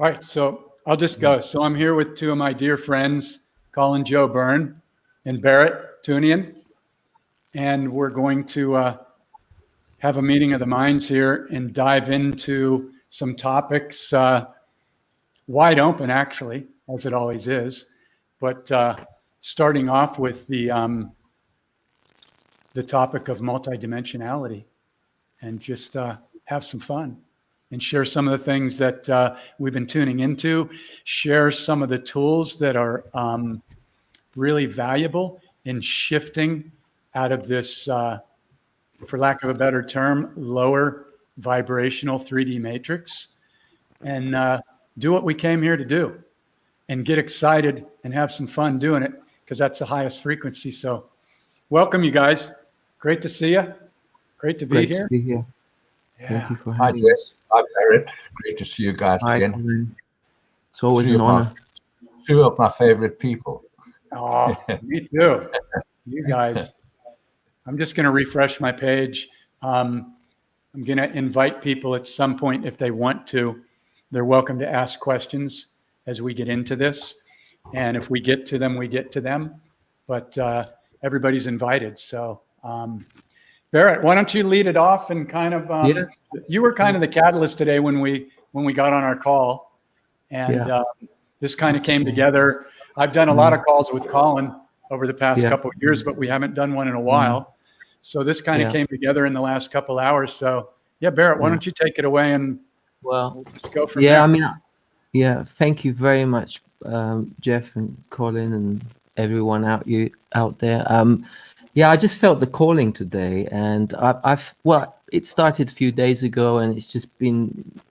All right, so I'll just go. So I'm here with two of my dear friends, Colin, Byrne, and Baret, Tounian, and we're going to have a meeting of the minds here and dive into some topics, wide open actually, as it always is, but starting off with the topic of multidimensionality, and just have some fun and share some of the things that we've been tuning into, share some of the tools that are really valuable in shifting out of this, for lack of a better term, lower vibrational 3D matrix, and do what we came here to do and get excited and have some fun doing it, because that's the highest frequency. So welcome, you guys. Great to see you. Great to be here. Yeah. Thank you for having Hi, us. Jess. Hi, Baret. Great to see you guys Hi, again. Colin. It's always an honor. Two of my favorite people. Oh, me too. You guys. I'm just going to refresh my page. I'm going to invite people at some point, if they want to. They're welcome to ask questions as we get into this. And if we get to them, we get to them. But everybody's invited. So, Baret, why don't you lead it off and kind of, you were kind of the catalyst today when we got on our call, and this kind of came together. I've done a lot of calls with Colin over the past couple of years, but we haven't done one in a while. So this kind of came together in the last couple hours. So Baret, why don't you take it away, and we'll just go from there. I mean, thank you very much, Jeff and Colin and everyone out there. I just felt the calling today, and it started a few days ago, and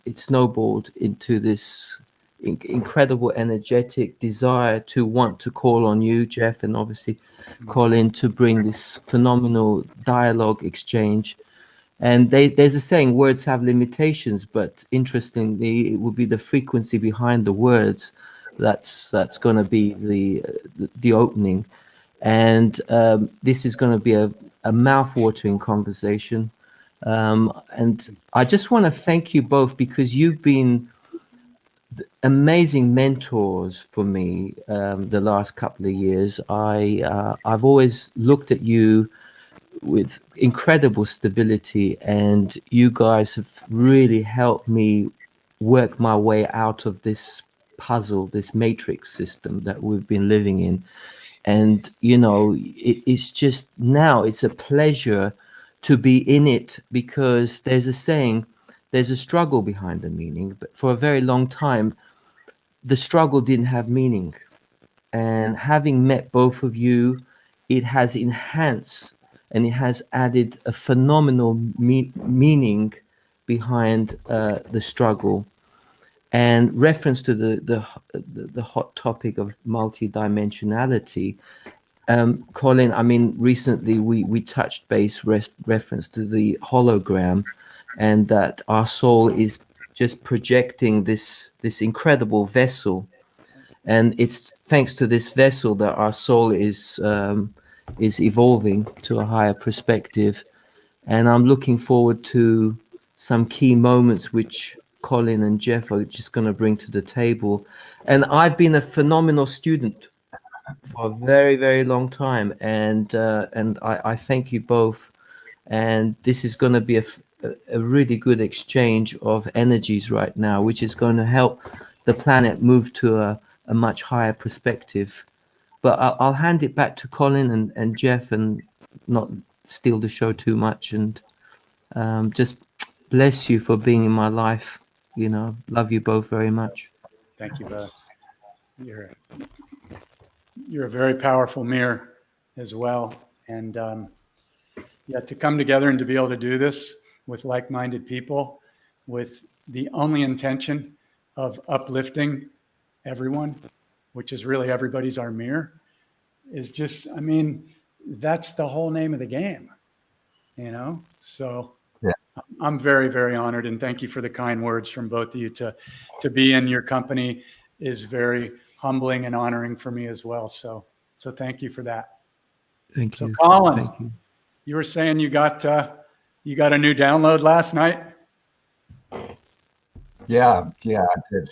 it snowballed into this incredible energetic desire to want to call on you, Jeff, and obviously Colin, to bring this phenomenal dialogue exchange. And there's a saying, words have limitations, but interestingly, it will be the frequency behind the words that's going to be the opening. And this is going to be a mouth-watering conversation. And I just want to thank you both, because you've been amazing mentors for me the last couple of years. I've always looked at you with incredible stability, and you guys have really helped me work my way out of this puzzle, this matrix system that we've been living in. And, it's just now it's a pleasure to be in it, because there's a saying, there's a struggle behind the meaning. But for a very long time, the struggle didn't have meaning. And having met both of you, it has enhanced and it has added a phenomenal meaning behind the struggle. And reference to the hot topic of multidimensionality, Colin, I mean, recently we touched base reference to the hologram, and that our soul is just projecting this incredible vessel, and it's thanks to this vessel that our soul is evolving to a higher perspective. And I'm looking forward to some key moments which Colin and Jeff are just going to bring to the table. And I've been a phenomenal student for a very, very long time, and I thank you both. And this is going to be a really good exchange of energies right now, which is going to help the planet move to a much higher perspective. But I'll hand it back to Colin and Jeff, and not steal the show too much, and just bless you for being in my life. Love you both very much. Thank you, Baret. You're a very powerful mirror as well. And to come together and to be able to do this with like-minded people, with the only intention of uplifting everyone, which is really everybody's our mirror, is just, I mean, that's the whole name of the game, So I'm very, very honored, and thank you for the kind words from both of you. To be in your company is very humbling and honoring for me as well. So thank you for that. Thank you. So Colin, thank you. You were saying you got a new download last night? Yeah, I did.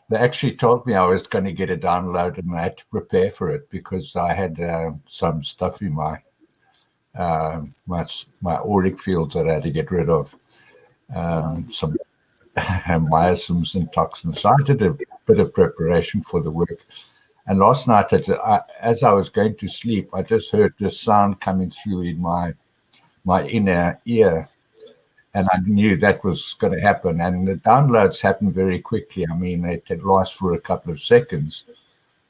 They actually told me I was going to get a download, and I had to prepare for it because I had some stuff in my auric fields that I had to get rid of, some myosomes and toxins. So I did a bit of preparation for the work. And last night, as I was going to sleep, I just heard this sound coming through in my inner ear, and I knew that was going to happen. And the downloads happen very quickly. I mean, it lasts for a couple of seconds,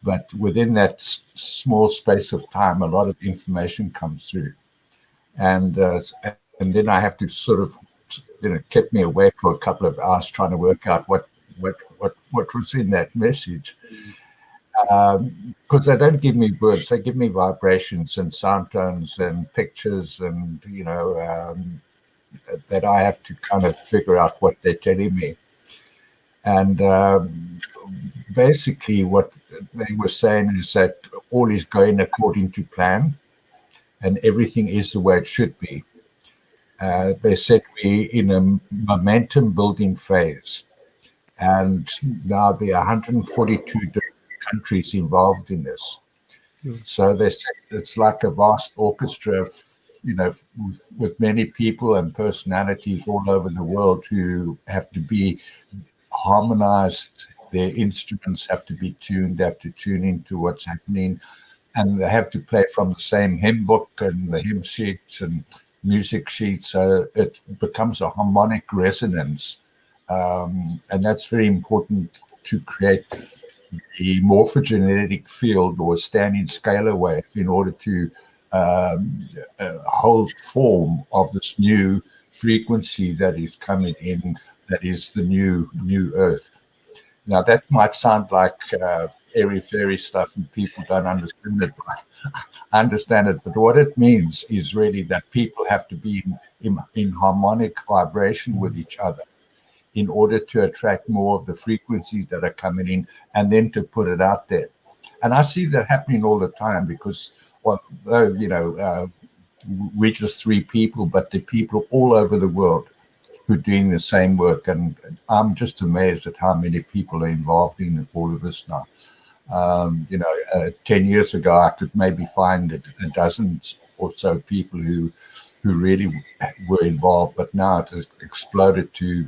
but within that small space of time, a lot of information comes through, and then I have to sort of, kept me awake for a couple of hours trying to work out what was in that message. Because they don't give me words, they give me vibrations and sound tones and pictures, and that I have to kind of figure out what they're telling me. And basically what they were saying is that all is going according to plan and everything is the way it should be. They said we're in a momentum building phase, and now there are 142 different countries involved in this. So they said it's like a vast orchestra, with many people and personalities all over the world who have to be harmonized. Their instruments have to be tuned, they have to tune into what's happening, and they have to play from the same hymn book and the hymn sheets and music sheets, so it becomes a harmonic resonance, and that's very important to create the morphogenetic field or standing scalar wave in order to hold form of this new frequency that is coming in, that is the new Earth. Now that might sound like airy fairy stuff and people don't understand it. I understand it, but what it means is really that people have to be in harmonic vibration with each other in order to attract more of the frequencies that are coming in, and then to put it out there. And I see that happening all the time because, although, we're just 3 people, but the people all over the world who are doing the same work. And I'm just amazed at how many people are involved in all of this now. 10 years ago, I could maybe find a dozen or so people who really were involved, but now it has exploded to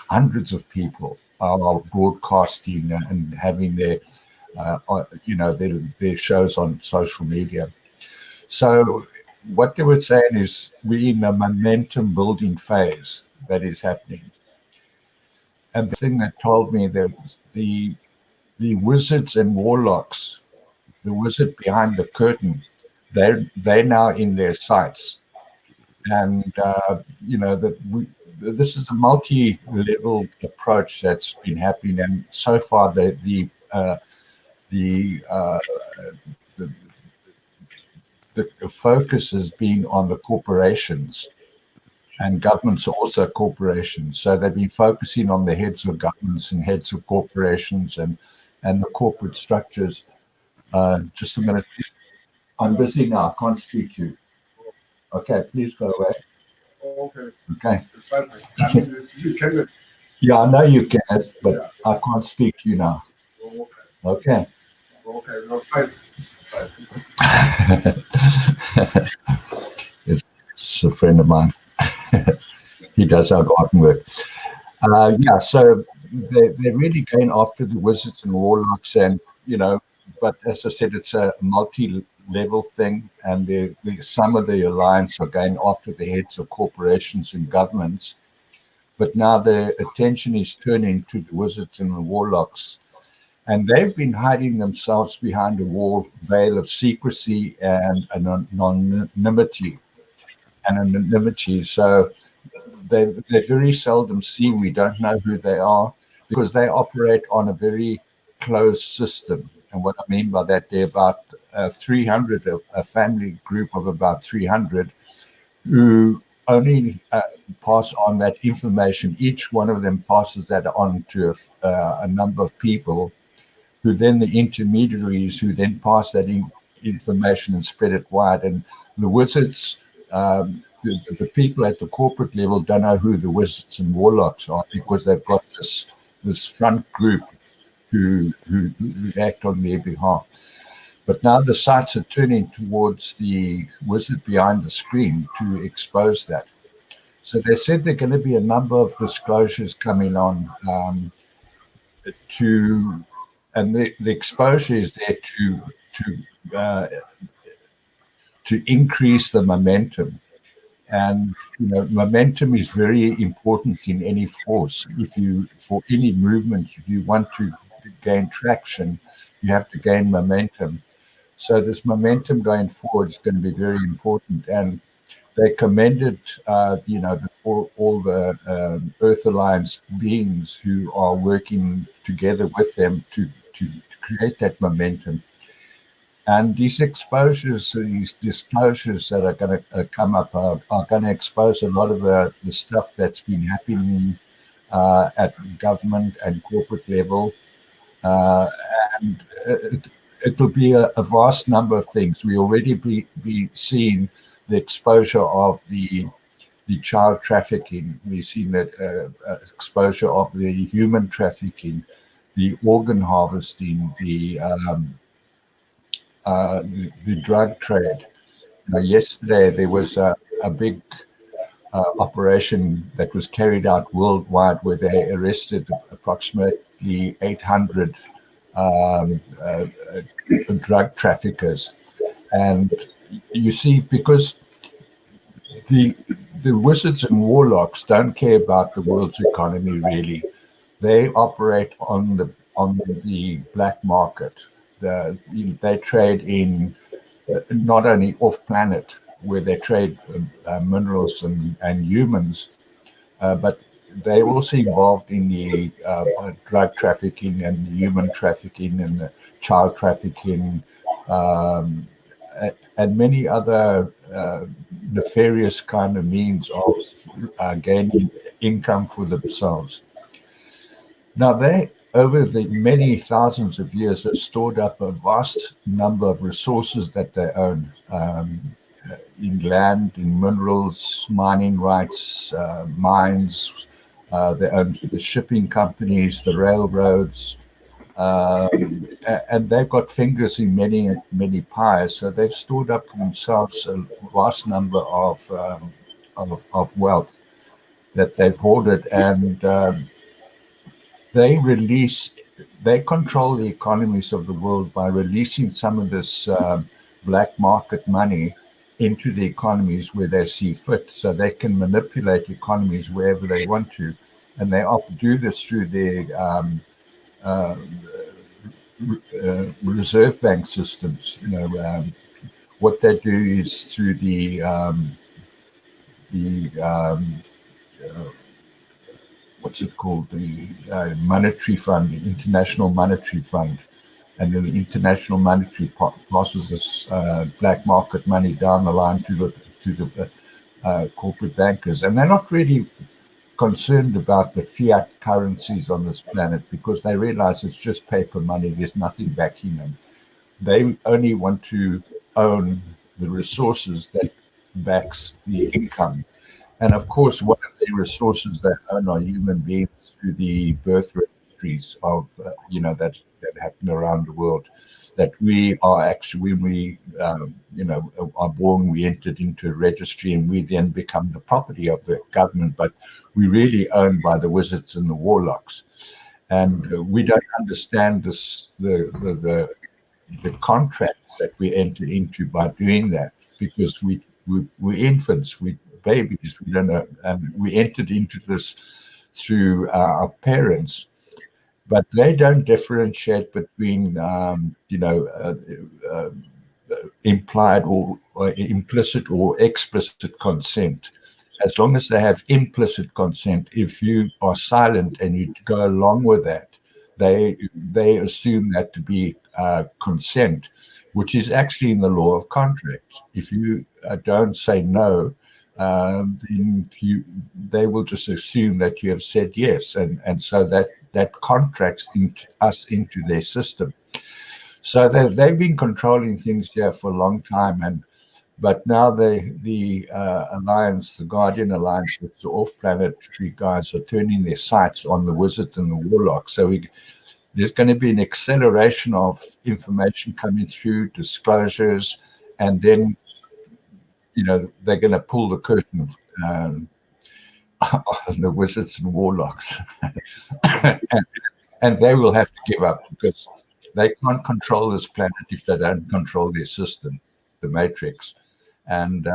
hundreds of people are broadcasting and having their shows on social media. So what they were saying is we're in a momentum building phase that is happening. And the thing that told me that the wizards and warlocks, the wizard behind the curtain, they're now in their sights. And, this is a multi-level approach that's been happening. And so far, the focus has been on the corporations, and governments are also corporations. So they've been focusing on the heads of governments and heads of corporations and the corporate structures. Just a minute. I'm busy now. I can't speak to you. Okay, please go away. Okay. You can. Yeah, I know you can, but I can't speak to you now. Okay. Okay, no, fine. It's a friend of mine. He does our garden work. So they're really going after the wizards and warlocks, and but as I said, it's a multi-level thing, and some of the alliance are going after the heads of corporations and governments. But now the attention is turning to the wizards and the warlocks, and they've been hiding themselves behind a veil of secrecy and anonymity. So they're very seldom seen. We don't know who they are because they operate on a very closed system. And what I mean by that, they're about 300, a family group of about 300 who only pass on that information. Each one of them passes that on to a number of people, who then the intermediaries who then pass that information and spread it wide. And the wizards the people at the corporate level don't know who the wizards and warlocks are, because they've got this front group who act on their behalf. But now the sights are turning towards the wizard behind the screen to expose that. So they said there are going to be a number of disclosures coming on and the exposure is there to increase the momentum. And momentum is very important in any force. For any movement, if you want to gain traction, you have to gain momentum. So this momentum going forward is going to be very important. And they commended, all the Earth Alliance beings who are working together with them to create that momentum. And these exposures, these disclosures that are going to come up are going to expose a lot of the stuff that's been happening at government and corporate level. And it'll be a vast number of things. We already be seeing the exposure of the child trafficking. We've seen that exposure of the human trafficking, the organ harvesting, the drug trade. Yesterday there was a big operation that was carried out worldwide where they arrested approximately 800 drug traffickers. And you see, because the wizards and warlocks don't care about the world's economy really. They operate on the black market. They trade in not only off planet, where they trade minerals and humans, but they're also involved in the drug trafficking and human trafficking and the child trafficking and many other nefarious kind of means of gaining income for themselves. Now they, over the many thousands of years, have stored up a vast number of resources that they own in land, in minerals, mining rights, mines. They own the shipping companies, the railroads, and they've got fingers in many pies. So they've stored up for themselves a vast number of wealth that they've hoarded, and they control the economies of the world by releasing some of this black market money into the economies where they see fit, so they can manipulate economies wherever they want to. And they often do this through their reserve bank systems. What they do is through the what's it called, the monetary fund, the International Monetary Fund, and then the International Monetary passes this black market money down the line to the corporate bankers, and they're not really concerned about the fiat currencies on this planet because they realize it's just paper money. There's nothing backing them. They only want to own the resources that backs the income. And of course, one of the resources they own are human beings through the birth registries of, that happen around the world. That we are actually, when we, are born, we entered into a registry and we then become the property of the government, but we're really owned by the wizards and the warlocks. And we don't understand this, the contracts that we enter into by doing that, because we're infants, we're babies, we don't know, and we entered into this through our parents. But they don't differentiate between, implied or implicit or explicit consent. As long as they have implicit consent, if you are silent and you go along with that, they assume that to be consent, which is actually in the law of contracts. If you don't say no, then they will just assume that you have said yes, and so that contracts us into their system. So they've been controlling things here for a long time, and But now the alliance, the Guardian Alliance, with the off-planetary guys are turning their sights on the wizards and the warlocks. So there's going to be an acceleration of information coming through, disclosures, and then, they're going to pull the curtain on the wizards and warlocks. and they will have to give up because they can't control this planet if they don't control their system, the Matrix. And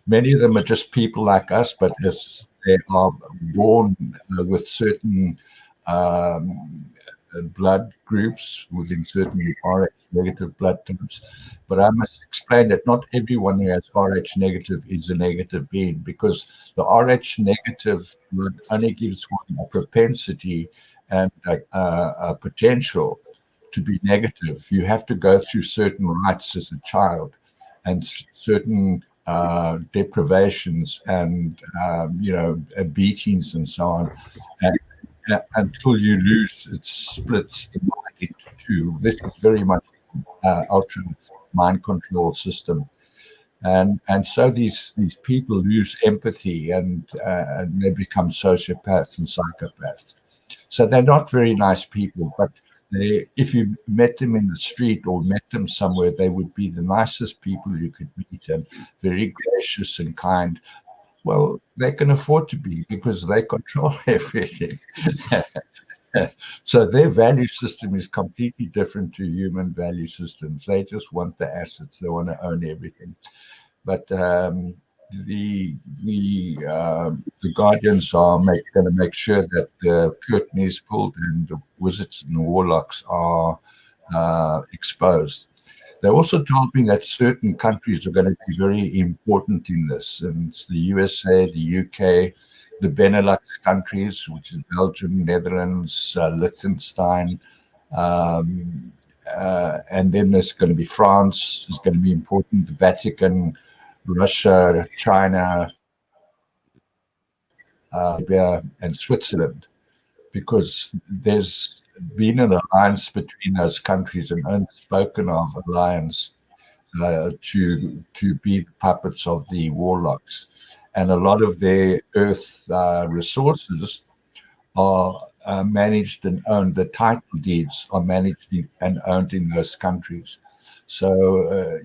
many of them are just people like us, but as they are born with certain blood groups within certain Rh negative blood types. But I must explain that not everyone who has Rh negative is a negative being, because the Rh negative blood only gives one a propensity and a potential to be negative. You have to go through certain rites as a child and certain deprivations and beatings and so on, until you lose. It splits the mind into two. This is very much ultra mind control system, and so these people lose empathy and they become sociopaths and psychopaths. So they're not very nice people, but if you met them in the street or met them somewhere, they would be the nicest people you could meet and very gracious and kind. Well, they can afford to be because they control everything. So their value system is completely different to human value systems. They just want the assets. They want to own everything. But the Guardians are going to make sure that the curtain is pulled and the wizards and the warlocks are exposed. They also told me that certain countries are going to be very important in this, and it's the USA, the UK, the Benelux countries, which is Belgium, Netherlands, Liechtenstein, and then there's going to be France, is going to be important, the Vatican, Russia, China, and Switzerland, because there's been an alliance between those countries, an unspoken of alliance to be the puppets of the warlocks. And a lot of their earth resources are managed and owned. The title deeds are managed and owned in those countries. So,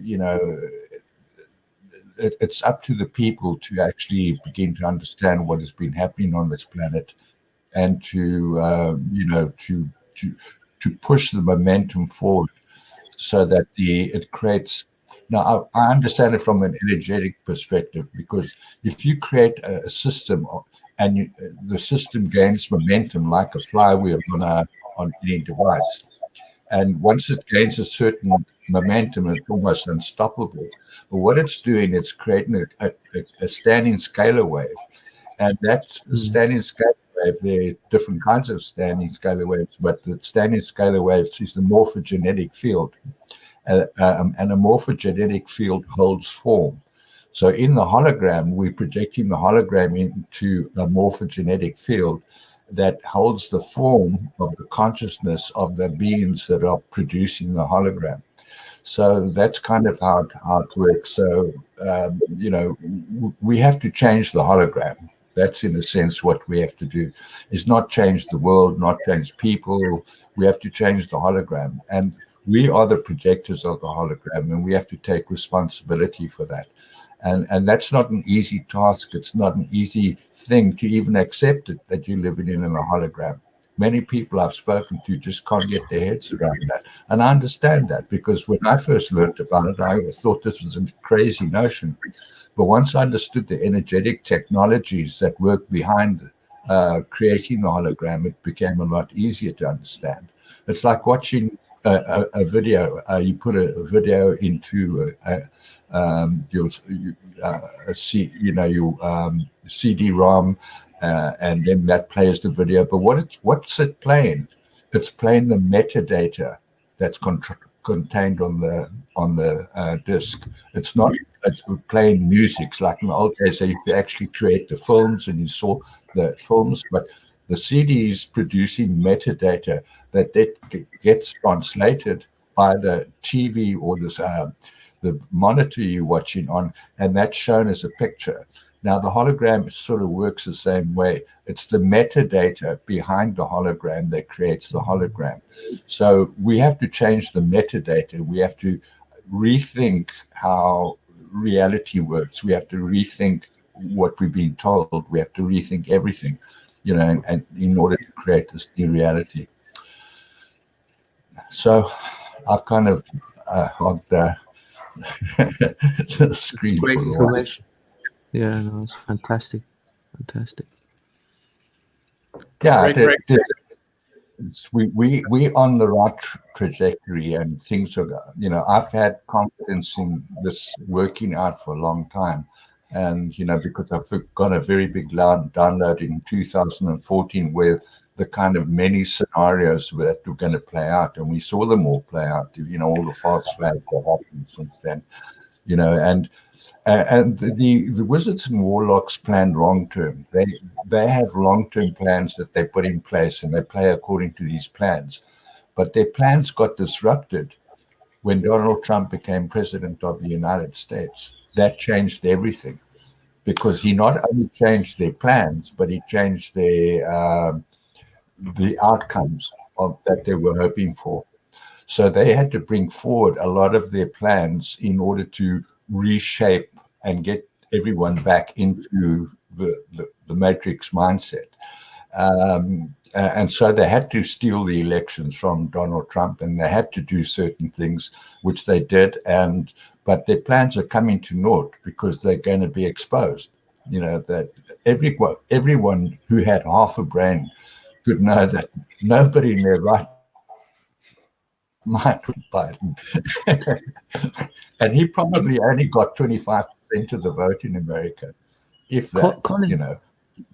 it's up to the people to actually begin to understand what has been happening on this planet, and to push the momentum forward, so that it creates. Now, I understand it from an energetic perspective, because if you create a system and the system gains momentum like a flywheel on any device, and once it gains a certain momentum, it's almost unstoppable. But what it's doing, it's creating a standing scalar wave, and that standing scalar wave, there are different kinds of standing scalar waves, but the standing scalar waves is the morphogenetic field. And a morphogenetic field holds form. So in the hologram, we're projecting the hologram into a morphogenetic field that holds the form of the consciousness of the beings that are producing the hologram. So that's kind of how it works. So, we have to change the hologram. That's, in a sense, what we have to do, is not change the world, not change people. We have to change the hologram. And we are the projectors of the hologram, and we have to take responsibility for that. And that's not an easy task. It's not an easy thing to even accept it, that you're living in a hologram. Many people I've spoken to just can't get their heads around that. And I understand that, because when I first learned about it, I thought this was a crazy notion. But once I understood the energetic technologies that work behind creating the hologram, it became a lot easier to understand. It's like watching a video. You put a video into your CD-ROM, and then that plays the video. But what's it playing? It's playing the metadata that's contained on the disc. It's playing music. It's like in the old days, they used to actually create the films, and you saw the films, but the CD is producing metadata that gets translated by the TV or the the monitor you're watching on, and that's shown as a picture. Now, the hologram sort of works the same way. It's the metadata behind the hologram that creates the hologram. So we have to change the metadata. We have to rethink how reality works. We have to rethink what we've been told. We have to rethink everything, and in order to create this new reality. So I've kind of hogged the screen Great for a while. information. Yeah, no, it's fantastic. Yeah, Great. we on the right trajectory, and things are, I've had confidence in this working out for a long time, and because I've got a very big download in 2014 where the kind of many scenarios that were going to play out, and we saw them all play out. All the false flags that happened since then, and the wizards and warlocks plan long term. They have long term plans that they put in place, and they play according to these plans. But their plans got disrupted when Donald Trump became president of the United States. That changed everything, because he not only changed their plans, but he changed the outcomes that they were hoping for. So they had to bring forward a lot of their plans in order to reshape and get everyone back into the matrix mindset. And so they had to steal the elections from Donald Trump, and they had to do certain things, which they did. But their plans are coming to naught because they're going to be exposed. That everyone who had half a brain could know that nobody in their right mind would Biden. And he probably only got 25% of the vote in America, if that. Colin,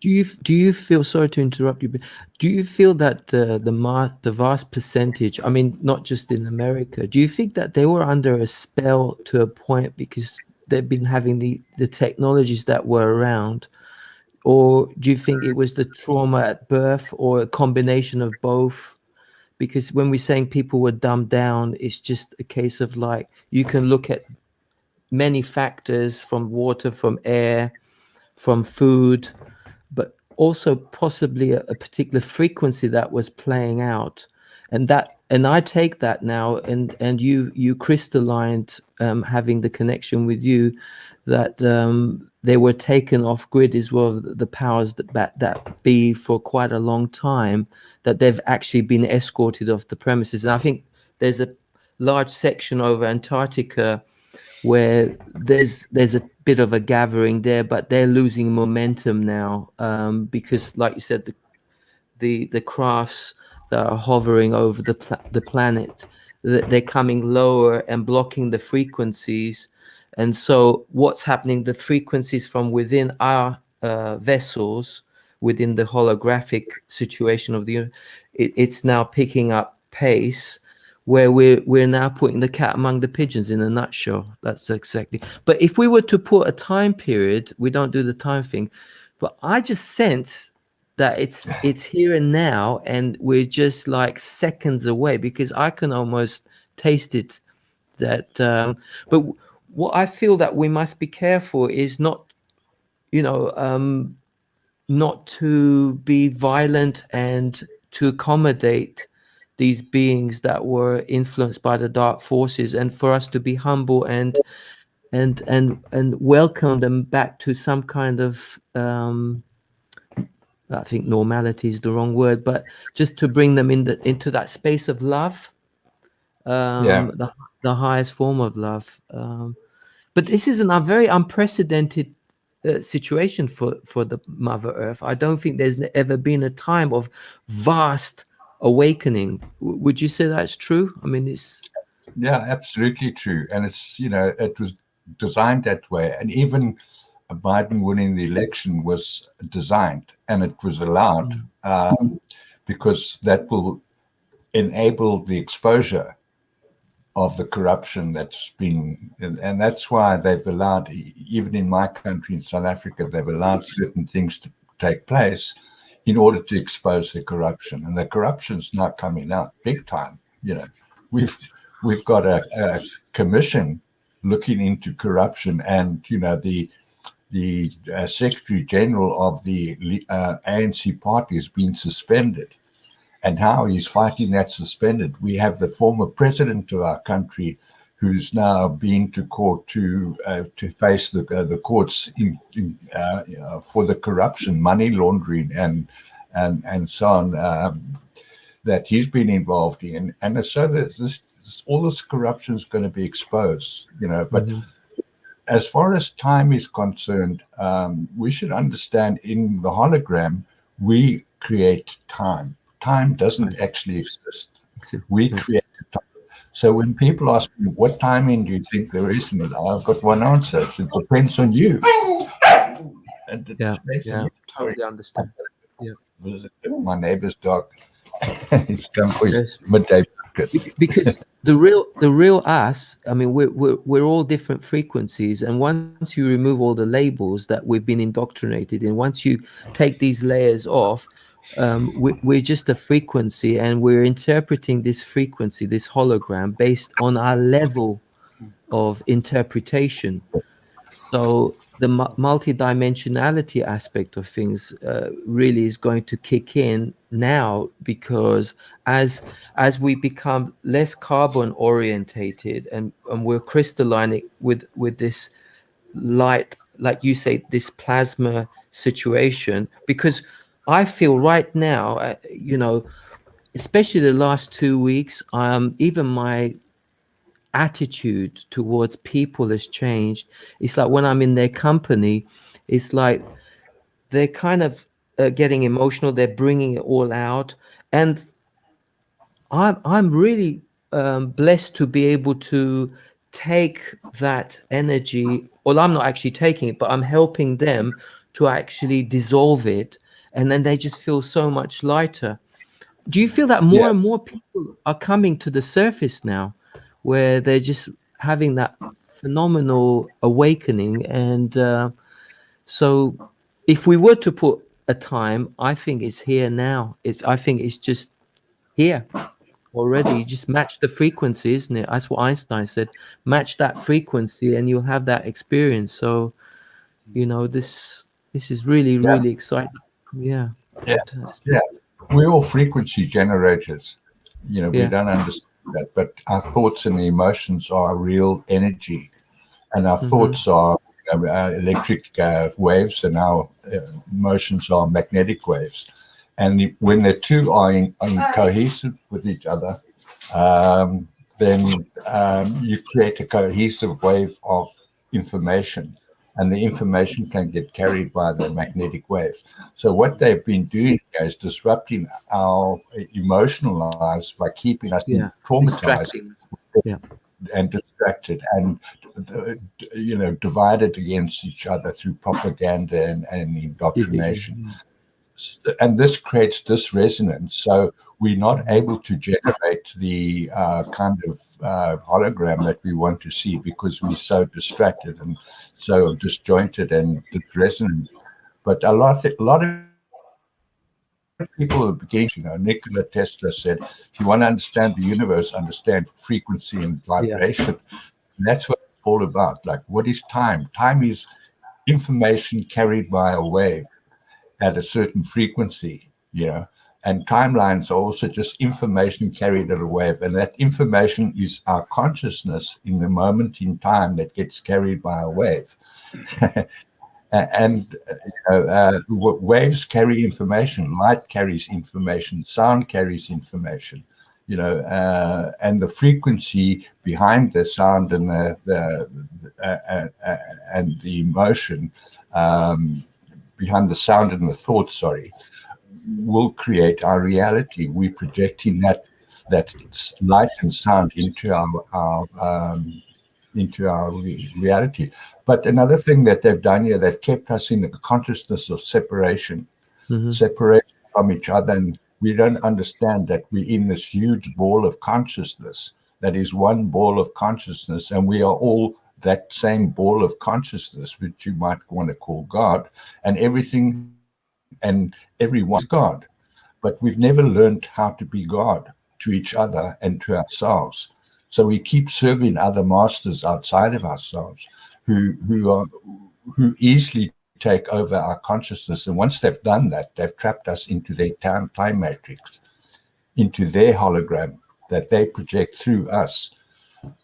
do you feel? Sorry to interrupt you, but do you feel that the vast percentage? I mean, not just in America. Do you think that they were under a spell to a point because they've been having the technologies that were around, or do you think it was the trauma at birth, or a combination of both? Because when we're saying people were dumbed down, it's just a case of like, you can look at many factors, from water, from air, from food, but also possibly a particular frequency that was playing out. And I take that now, and you crystallized, having the connection with you, that they were taken off grid as well, the powers that be, for quite a long time, that they've actually been escorted off the premises. And I think there's a large section over Antarctica where there's a bit of a gathering there, but they're losing momentum now, because, like you said, the crafts that are hovering over the planet, they're coming lower and blocking the frequencies. And so what's happening, the frequencies from within our vessels, within the holographic situation of the, it's now picking up pace, where we're now putting the cat among the pigeons, in a nutshell. That's exactly. But if we were to put a time period, we don't do the time thing, but I just sense that it's here and now, and we're just like seconds away, because I can almost taste it. That but what I feel that we must be careful is not to be violent and to accommodate these beings that were influenced by the dark forces, and for us to be humble and welcome them back to some kind of I think normality is the wrong word, but just to bring them into that space of love, the highest form of love. But this is a very unprecedented situation for the Mother Earth. I don't think there's ever been a time of vast awakening. Would you say that's true? I mean, it's absolutely true, and it's it was designed that way, and even Biden winning the election was designed, and it was allowed because that will enable the exposure of the corruption that's been, and that's why they've allowed, even in my country, in South Africa, they've allowed certain things to take place in order to expose the corruption, and the corruption's now coming out big time. We've got a commission looking into corruption, and the Secretary General of the ANC party has been suspended, and how he's fighting that suspended. We have the former president of our country who's now been to court to face the courts for the corruption, money laundering, and so on, that he's been involved in. And so all this corruption is going to be exposed, but as far as time is concerned, we should understand in the hologram, we create time. Time doesn't actually exist. We create time. So when people ask me, what timing do you think there is in it? I've got one answer. It depends on you. And totally understand. My neighbor's dog. He's come for his midday biscuit. Because the real us, I mean, we're all different frequencies, and once you remove all the labels that we've been indoctrinated in, once you take these layers off, we're just a frequency, and we're interpreting this frequency, this hologram, based on our level of interpretation. So the multidimensionality aspect of things really is going to kick in now, because as we become less carbon orientated and we're crystallining with this light, like you say, this plasma situation, because I feel right now, especially the last 2 weeks, even my attitude towards people has changed. It's like when I'm in their company, it's like they're kind of getting emotional. They're bringing it all out, and I'm really blessed to be able to take that energy. Well, I'm not actually taking it, but I'm helping them to actually dissolve it, and then they just feel so much lighter. Do you feel that more and more people are coming to the surface now, where they're just having that phenomenal awakening? And so if we were to put a time, I think it's here now. I think it's just here already. You just match the frequency, isn't it? That's what Einstein said. Match that frequency and you'll have that experience. So, this is really, really exciting. Yeah. We're all frequency generators. We don't understand that, but our thoughts and emotions are real energy, and our thoughts are electric waves, and our emotions are magnetic waves. And when the two are in cohesive with each other, then you create a cohesive wave of information, and the information can get carried by the magnetic waves. So what they've been doing is disrupting our emotional lives by keeping us traumatized and distracted, and divided against each other through propaganda and indoctrination. And this creates this resonance. So we're not able to generate the kind of hologram that we want to see, because we're so distracted and so disjointed and resonant. But a lot of people are beginning, Nikola Tesla said, if you want to understand the universe, understand frequency and vibration. And that's what it's all about. Like, what is time? Time is information carried by a wave at a certain frequency, and timelines are also just information carried at a wave, and that information is our consciousness in the moment in time that gets carried by a wave. And waves carry information, light carries information, sound carries information, and the frequency behind the sound and the emotion, behind the sound and the thought, will create our reality. We're projecting that light and sound into our reality. But another thing that they've done here, they've kept us in the consciousness of separation, separation from each other, and we don't understand that we're in this huge ball of consciousness. That is one ball of consciousness, and we are all that same ball of consciousness, which you might want to call God, and everything and everyone's God. But we've never learned how to be God to each other and to ourselves. So we keep serving other masters outside of ourselves who easily take over our consciousness. And once they've done that, they've trapped us into their time matrix, into their hologram that they project through us.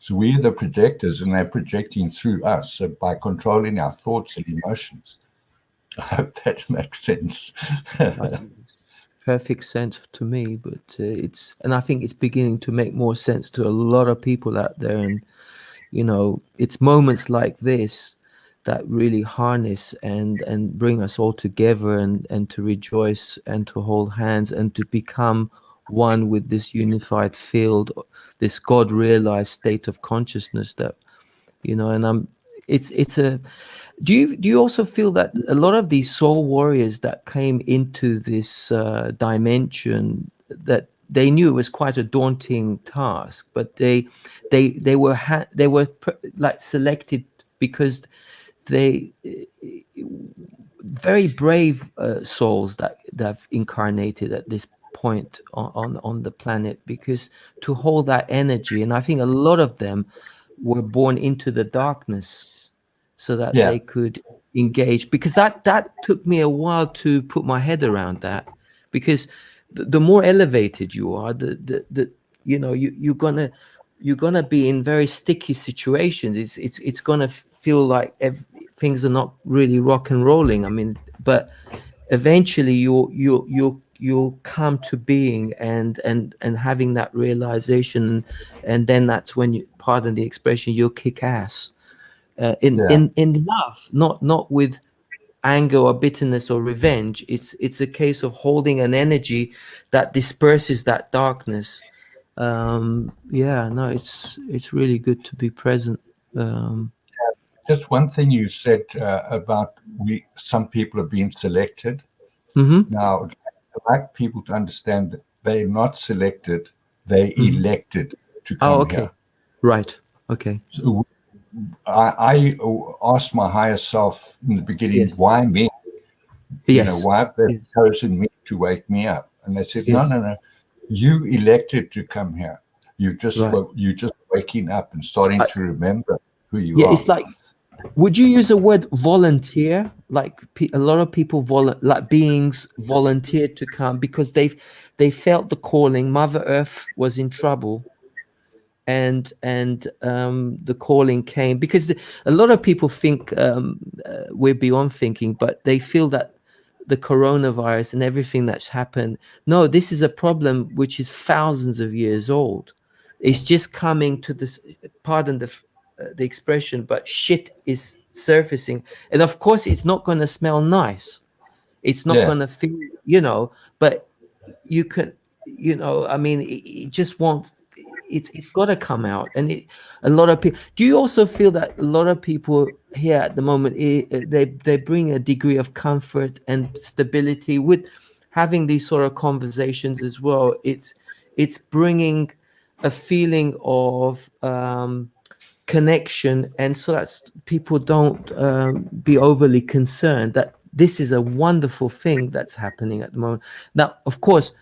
So we're the projectors and they're projecting through us. So by controlling our thoughts and emotions. I hope that makes sense. Perfect sense to me, but and I think it's beginning to make more sense to a lot of people out there. And, you know, it's moments like this that really harness and bring us all together and to rejoice and to hold hands and to become one with this unified field, this God realized state of consciousness that, you know, and it's a, do you also feel that a lot of these soul warriors that came into this dimension, that they knew it was quite a daunting task, but they were like selected because they very brave souls that have incarnated at this point on the planet, because to hold that energy, and I think a lot of them were born into the darkness so that they could engage, because that took me a while to put my head around that, because the more elevated you are, the you know, you're gonna be in very sticky situations. It's gonna feel like things are not really rock and rolling. I mean, but eventually you'll come to being and having that realization, and then that's when you, pardon the expression, you'll kick ass in love, not with anger or bitterness or revenge. It's a case of holding an energy that disperses that darkness. It's really good to be present. Just one thing you said about some people are being selected. Mm-hmm. Now, I'd like people to understand that they're not selected, they elected to come here. Right. Okay. So I asked my higher self in the beginning, why me? You know, why have they chosen me to wake me up? And they said, no, you elected to come here. You just waking up and starting to remember who you are. It's like, would you use the word volunteer? Like a lot of people like beings volunteered to come because they felt the calling. Mother Earth was in trouble, and the calling came because a lot of people think we're beyond thinking, but they feel that the coronavirus and everything that's happened, no, this is a problem which is thousands of years old. It's just coming to this, pardon the expression, but shit is surfacing, and of course it's not going to smell nice, it's not going to feel, you know, but you can, you know, I mean, it just won't, it's got to come out. And a lot of people, do you also feel that a lot of people here at the moment, they bring a degree of comfort and stability with having these sort of conversations as well? It's bringing a feeling of connection, and so that people don't be overly concerned that this is a wonderful thing that's happening at the moment. Now, of course,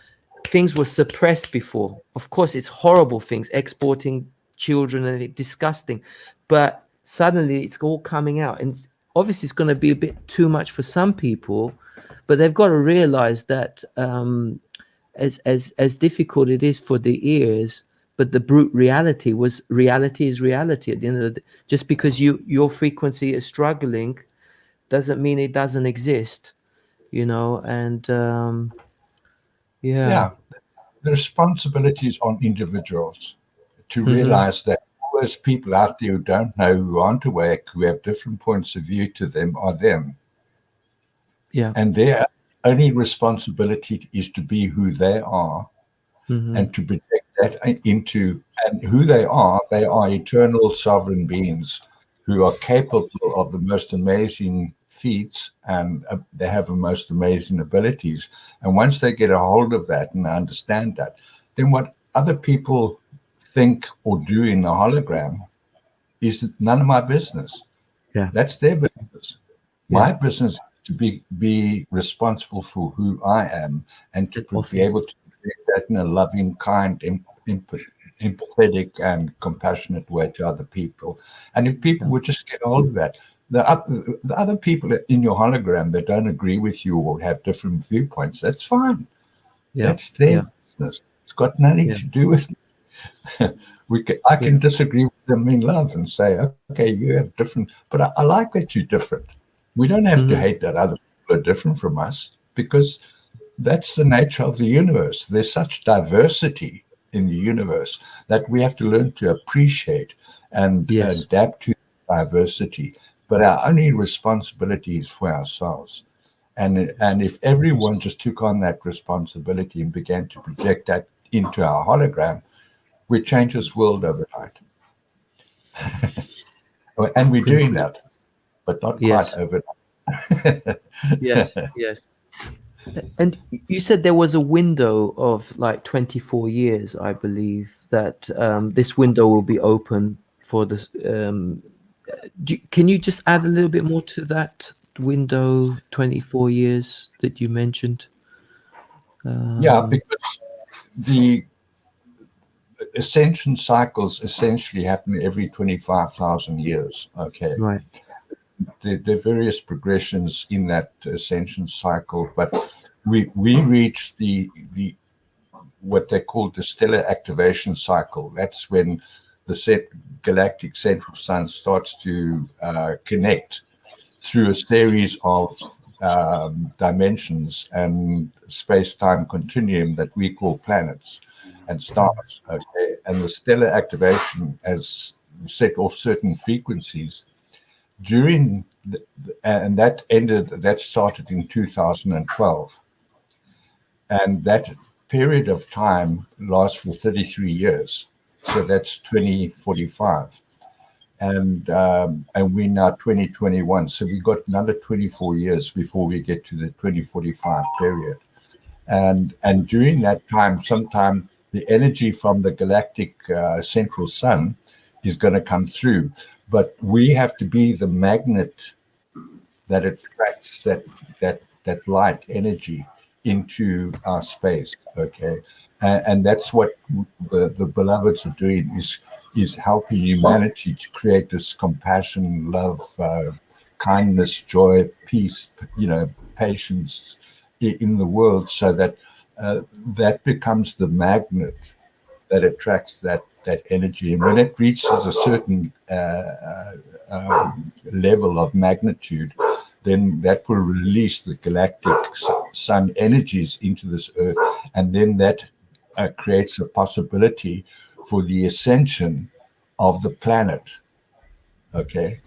things were suppressed before. Of course, it's horrible things, exporting children, and disgusting. But suddenly it's all coming out. And obviously it's going to be a bit too much for some people, but they've got to realize that as difficult it is for the ears, but the brute reality is reality at the end of the day. Just because your frequency is struggling doesn't mean it doesn't exist, you know. And the responsibility is on individuals to realize that all those people out there who don't know, who aren't awake, who have different points of view to them, are them. And their only responsibility is to be who they are and to project that into, and who they are eternal sovereign beings who are capable of the most amazing feats, and they have the most amazing abilities. And once they get a hold of that and understand that, then what other people think or do in the hologram is none of my business. That's their business. My business is to be responsible for who I am, and to be able to do that in a loving, kind, empathetic and compassionate way to other people. And if people would just get hold of that, the other people in your hologram that don't agree with you or have different viewpoints, that's fine. Yeah. That's their business. It's got nothing to do with I can disagree with them in love and say, okay, you have different, but I like that you're different. We don't have to hate that other people are different from us, because that's the nature of the universe. There's such diversity in the universe that we have to learn to appreciate and adapt to diversity. But our only responsibility is for ourselves. And if everyone just took on that responsibility and began to project that into our hologram, we'd change this world overnight. And we're doing that, but not quite overnight. Yes. And you said there was a window of like 24 years, I believe, that this window will be open for this. Can you just add a little bit more to that window, 24 years that you mentioned? Because the ascension cycles essentially happen every 25,000 years. Okay. Right. There are various progressions in that ascension cycle, but we reach the what they call the stellar activation cycle. That's when the galactic central sun starts to connect through a series of dimensions and space-time continuum that we call planets and stars. Okay, and the stellar activation has set off certain frequencies during and that started in 2012, and that period of time lasts for 33 years, so that's 2045, and we're now 2021, so we've got another 24 years before we get to the 2045 period. And during that time, sometime the energy from the galactic central sun is going to come through, but we have to be the magnet that attracts that light energy into our space. Okay, and that's what the beloveds are doing, is helping humanity to create this compassion, love, kindness, joy, peace, patience in the world, so that that becomes the magnet that attracts that energy. And when it reaches a certain level of magnitude, then that will release the galactic sun energies into this earth, and then that creates a possibility for the ascension of the planet. Okay,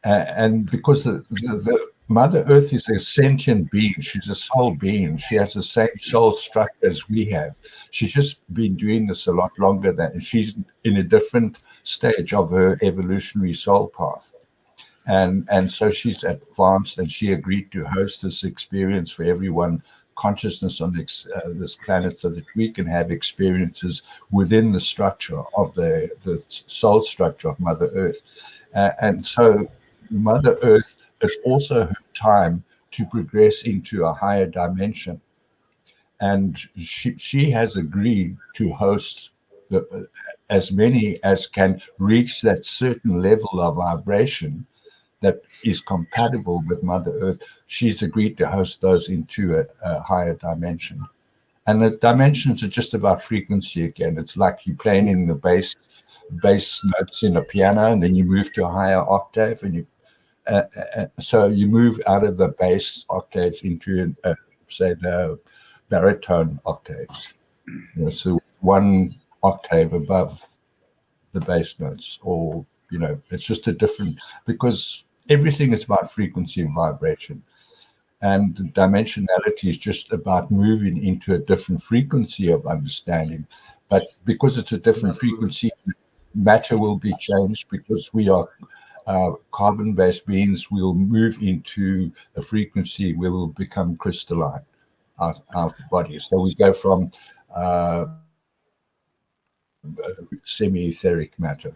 and because the Mother Earth is a sentient being, she's a soul being, she has the same soul structure as we have. She's just been doing this a lot longer than, she's in a different stage of her evolutionary soul path. And so she's advanced, and she agreed to host this experience for everyone, consciousness on this planet, so that we can have experiences within the structure of the soul structure of Mother Earth. And so Mother Earth, it's also her time to progress into a higher dimension. And she has agreed to host as many as can reach that certain level of vibration that is compatible with Mother Earth. She's agreed to host those into a higher dimension. And the dimensions are just about frequency again. It's like you're playing in the bass notes in a piano, and then you move to a higher octave, and so you move out of the bass octaves into, say, the baritone octaves. So one octave above the bass notes, or it's just a different, because everything is about frequency and vibration, and dimensionality is just about moving into a different frequency of understanding. But because it's a different frequency, matter will be changed, because we are carbon-based beings. We'll move into a frequency where we'll become crystalline, our body. So we go from semi-etheric matter.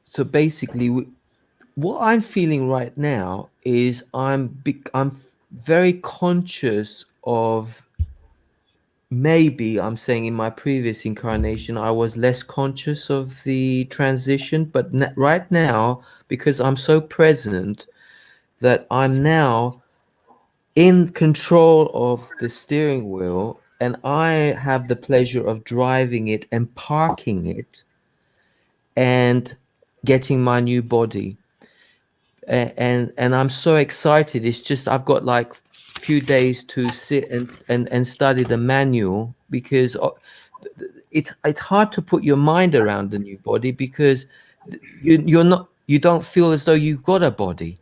So basically, what I'm feeling right now is I'm very conscious of maybe I'm saying in my previous incarnation I was less conscious of the transition, but right now, because I'm so present, that I'm now in control of the steering wheel, and I have the pleasure of driving it and parking it and getting my new body. And I'm so excited. It's just I've got like few days to sit and study the manual, because it's hard to put your mind around the new body, because you don't feel as though you've got a body,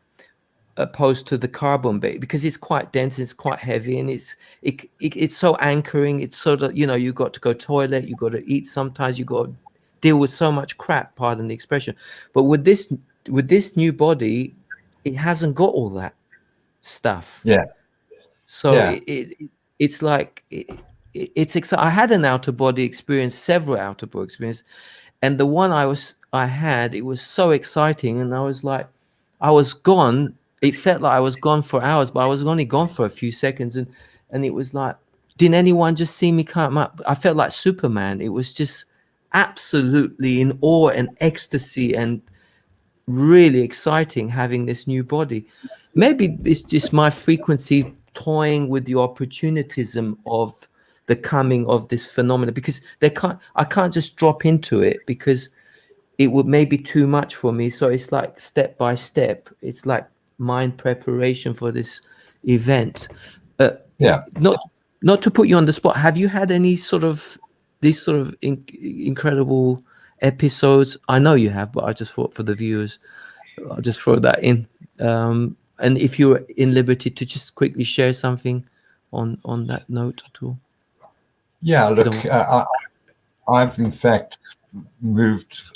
opposed to the carbon base, because it's quite dense, it's quite heavy, and it's so anchoring. It's sort of, you got to go toilet, you got to eat, sometimes you got to deal with so much crap, pardon the expression. But with this new body, it hasn't got all that stuff. Yeah. So Yeah. it's like it's exciting. I had an outer body experience, several outer body experience, and the one I had, it was so exciting, and I was like, I was gone. It felt like I was gone for hours, but I was only gone for a few seconds, and it was like, didn't anyone just see me come up? I felt like Superman. It was just absolutely in awe and ecstasy, and really exciting having this new body. Maybe it's just my frequency toying with the opportunism of the coming of this phenomenon, because I can't just drop into it, because it would maybe too much for me. So it's like step by step. It's like mind preparation for this event. Yeah. Not to put you on the spot, have you had any sort of these sort of incredible episodes? I know you have, but I just thought for the viewers, I'll just throw that in. And if you're in liberty to just quickly share something on that note at all. Yeah, look, I've in fact moved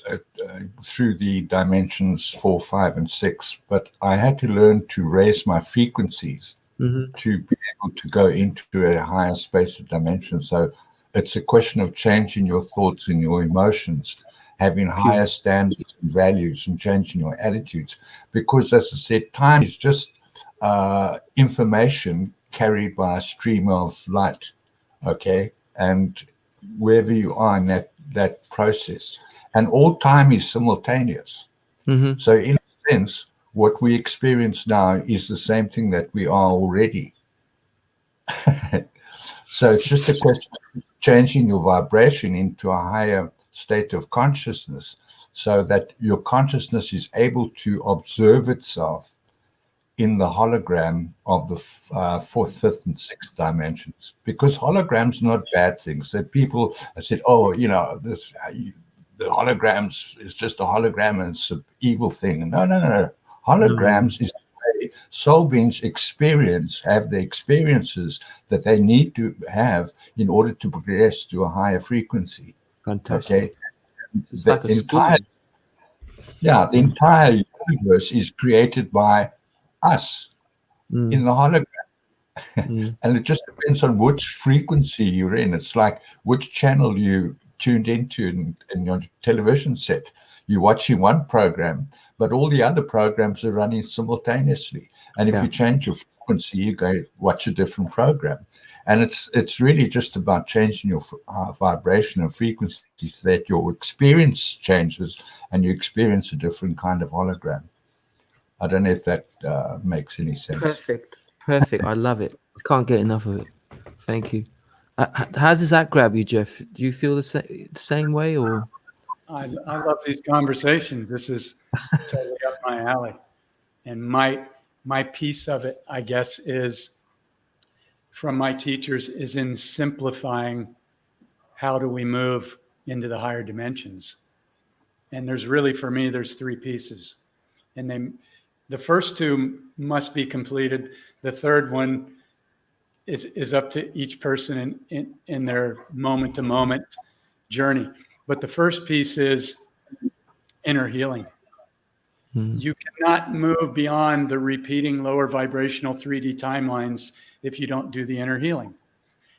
through the dimensions 4, 5, and 6, but I had to learn to raise my frequencies to be able to go into a higher space of dimension. So it's a question of changing your thoughts and your emotions, having higher standards and values, and changing your attitudes. Because, as I said, time is just information carried by a stream of light, okay? And wherever you are in that process. And all time is simultaneous. So in a sense, what we experience now is the same thing that we are already. So it's just a question of changing your vibration into a higher state of consciousness, so that your consciousness is able to observe itself in the hologram of the fourth, fifth, and sixth dimensions. Because holograms are not bad things. That people have said, oh, this the holograms is just a hologram and it's an evil thing. No. Holograms is the way soul beings have the experiences that they need to have in order to progress to a higher frequency. Fantastic. Okay. The entire universe is created by us in the hologram. And it just depends on which frequency you're in. It's like which channel you tuned into in your television set. You're watching one program, but all the other programs are running simultaneously. And if you change your frequency, you go watch a different program. And it's really just about changing your vibration and frequency, so that your experience changes and you experience a different kind of hologram. I don't know if that makes any sense. Perfect. I love it. I can't get enough of it. Thank you. How does that grab you, Jeff? Do you feel the same way, or? I love these conversations. This is totally up my alley. And my piece of it, I guess, is from my teachers, is in simplifying how do we move into the higher dimensions. And there's really, for me, there's three pieces. And the first two must be completed. The third one is up to each person in their moment-to-moment journey. But the first piece is inner healing. You cannot move beyond the repeating lower vibrational 3D timelines if you don't do the inner healing.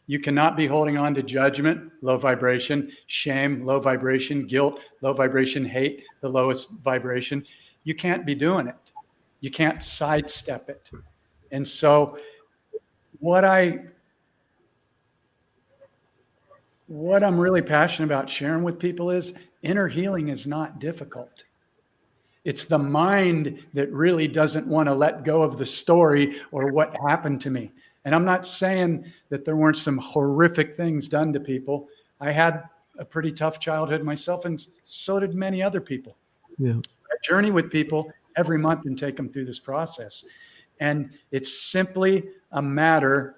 You cannot be holding on to judgment, low vibration, shame, low vibration, guilt, low vibration, hate, the lowest vibration. You can't be doing it. You can't sidestep it. And so what I what I'm really passionate about sharing with people is inner healing is not difficult. It's the mind that really doesn't want to let go of the story or what happened to me. And I'm not saying that there weren't some horrific things done to people. I had a pretty tough childhood myself, and so did many other people. Yeah. I journey with people every month and take them through this process. And it's simply a matter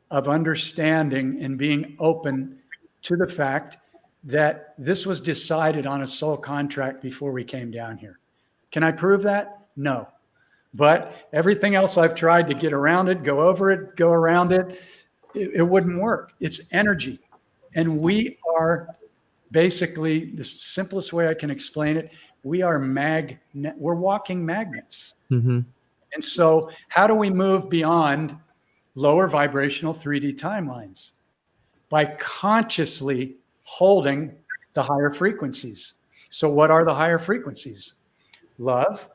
of understanding and being open to the fact that this was decided on a soul contract before we came down here. Can I prove that? No. But everything else I've tried to get around it, go over it, go around it, it wouldn't work. It's energy. And we are basically, the simplest way I can explain it, we're walking magnets. Mm-hmm. And so how do we move beyond lower vibrational 3D timelines? By consciously holding the higher frequencies. So what are the higher frequencies? Love,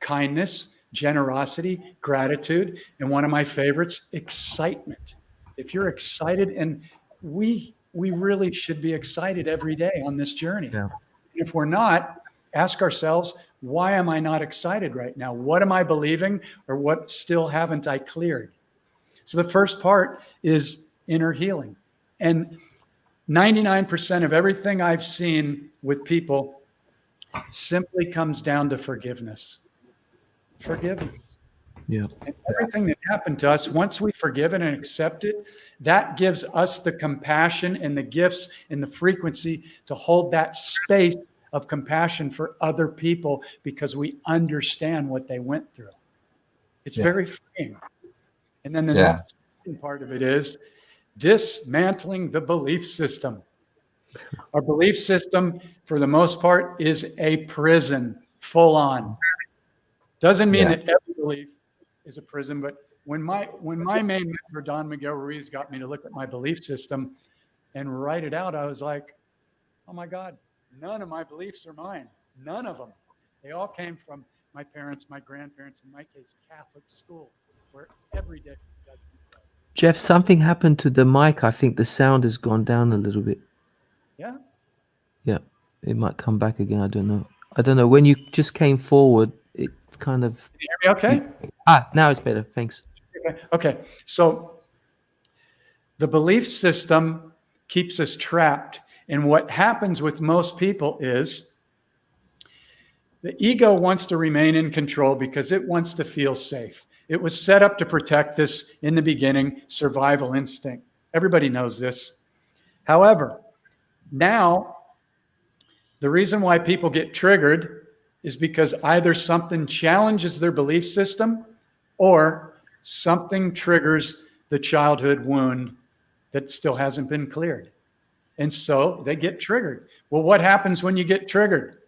kindness, generosity, gratitude, and one of my favorites, excitement. If you're excited, and we really should be excited every day on this journey. Yeah. If we're not, ask ourselves, why am I not excited right now? What am I believing, or what still haven't I cleared? So the first part is inner healing. And 99% of everything I've seen with people simply comes down to forgiveness. Forgiveness. Yeah. And everything that happened to us, once we forgive it and accept it, that gives us the compassion and the gifts and the frequency to hold that space of compassion for other people, because we understand what they went through. It's very freeing. And then the next part of it is dismantling the belief system. Our belief system, for the most part, is a prison, full on. Doesn't mean that every belief is a prison, but when my main mentor, Don Miguel Ruiz, got me to look at my belief system and write it out, I was like, oh my God, none of my beliefs are mine. None of them. They all came from my parents, my grandparents, in my case, Catholic school, where every day. Jeff, something happened to the mic. I think the sound has gone down a little bit. Yeah. Yeah. It might come back again. I don't know. When you just came forward, it kind of... Can you hear me okay? Now it's better. Thanks. Okay. So the belief system keeps us trapped. And what happens with most people is the ego wants to remain in control because it wants to feel safe. It was set up to protect us in the beginning, survival instinct. Everybody knows this. However, now the reason why people get triggered is because either something challenges their belief system or something triggers the childhood wound that still hasn't been cleared. And so they get triggered. Well, what happens when you get triggered?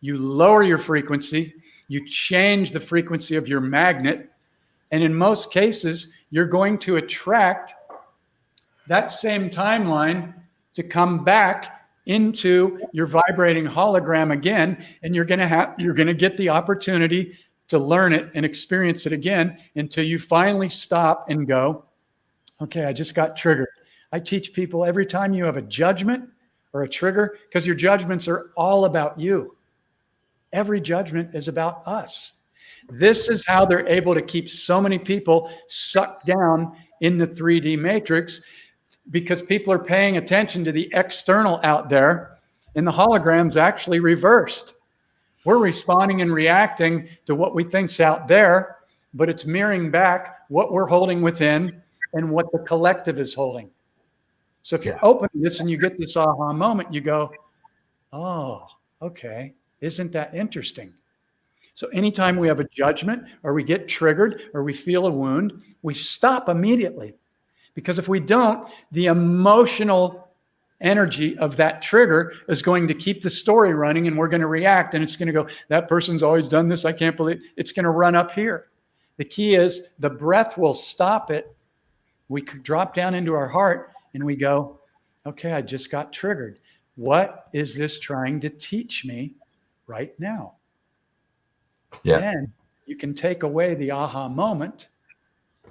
You lower your frequency, you change the frequency of your magnet, and in most cases, you're going to attract that same timeline to come back into your vibrating hologram again, and you're going to get the opportunity to learn it and experience it again until you finally stop and go, okay, I just got triggered. I teach people every time you have a judgment or a trigger, because your judgments are all about you. Every judgment is about us. This is how they're able to keep so many people sucked down in the 3D matrix, because people are paying attention to the external out there, and the hologram's actually reversed. We're responding and reacting to what we think's out there, but it's mirroring back what we're holding within and what the collective is holding. So if you open this and you get this aha moment, you go, oh, okay, isn't that interesting? So anytime we have a judgment or we get triggered or we feel a wound, we stop immediately. Because if we don't, the emotional energy of that trigger is going to keep the story running, and we're going to react, and it's going to go, that person's always done this, I can't believe it. It's going to run up here. The key is the breath will stop it. We could drop down into our heart and we go, okay, I just got triggered. What is this trying to teach me right now? Yeah. Then you can take away the aha moment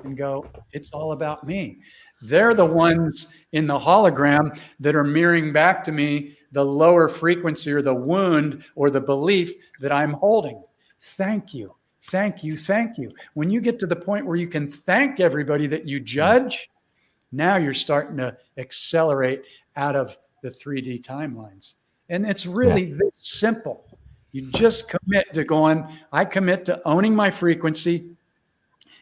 and go, it's all about me. They're the ones in the hologram that are mirroring back to me the lower frequency or the wound or the belief that I'm holding. Thank you. Thank you. Thank you. When you get to the point where you can thank everybody that you judge, now you're starting to accelerate out of the 3D timelines. And it's really this simple. You just commit to going, I commit to owning my frequency.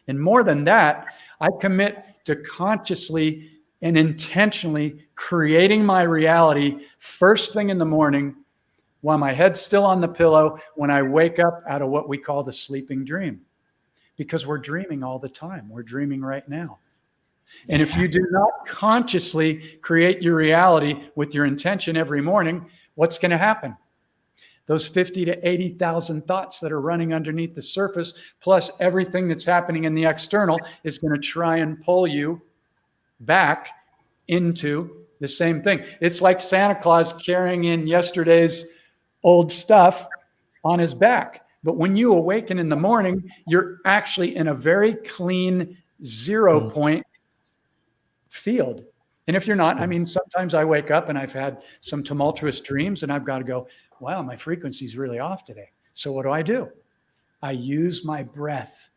And more than that, I commit to consciously and intentionally creating my reality first thing in the morning while my head's still on the pillow when I wake up out of what we call the sleeping dream. Because we're dreaming all the time. We're dreaming right now. And if you do not consciously create your reality with your intention every morning, what's going to happen? Those 50 to 80,000 thoughts that are running underneath the surface, plus everything that's happening in the external, is going to try and pull you back into the same thing. It's like Santa Claus carrying in yesterday's old stuff on his back. But when you awaken in the morning, you're actually in a very clean 0 point field. And if you're not, I mean, sometimes I wake up and I've had some tumultuous dreams and I've got to go, wow, my frequency's really off today. So what do? I use my breath